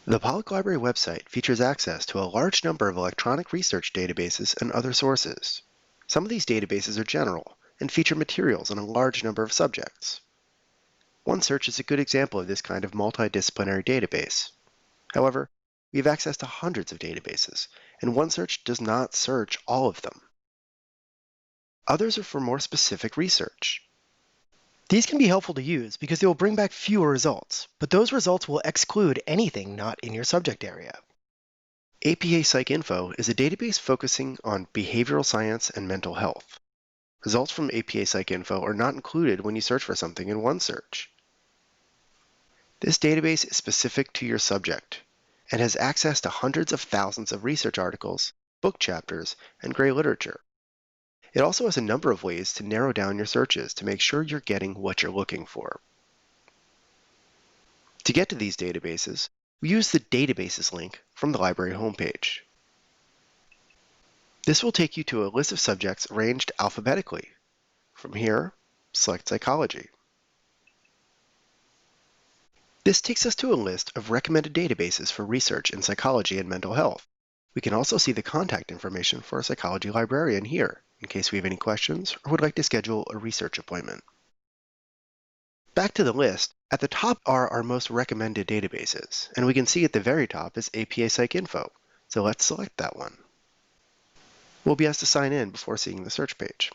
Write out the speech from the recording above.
The Pollock Library website features access to a large number of electronic research databases and other sources. Some of these databases are general and feature materials on a large number of subjects. OneSearch is a good example of this kind of multidisciplinary database. However, we have access to hundreds of databases, and OneSearch does not search all of them. Others are for more specific research. These can be helpful to use because they will bring back fewer results, but those results will exclude anything not in your subject area. APA PsychInfo is a database focusing on behavioral science and mental health. Results from APA PsychInfo are not included when you search for something in OneSearch. This database is specific to your subject and has access to hundreds of thousands of research articles, book chapters, and gray literature. It also has a number of ways to narrow down your searches to make sure you're getting what you're looking for. To get to these databases, we use the Databases link from the library homepage. This will take you to a list of subjects arranged alphabetically. From here, select Psychology. This takes us to a list of recommended databases for research in psychology and mental health. We can also see the contact information for a psychology librarian here, in case we have any questions or would like to schedule a research appointment. Back to the list, at the top are our most recommended databases, and we can see at the very top is APA PsychInfo, so let's select that one. We'll be asked to sign in before seeing the search page.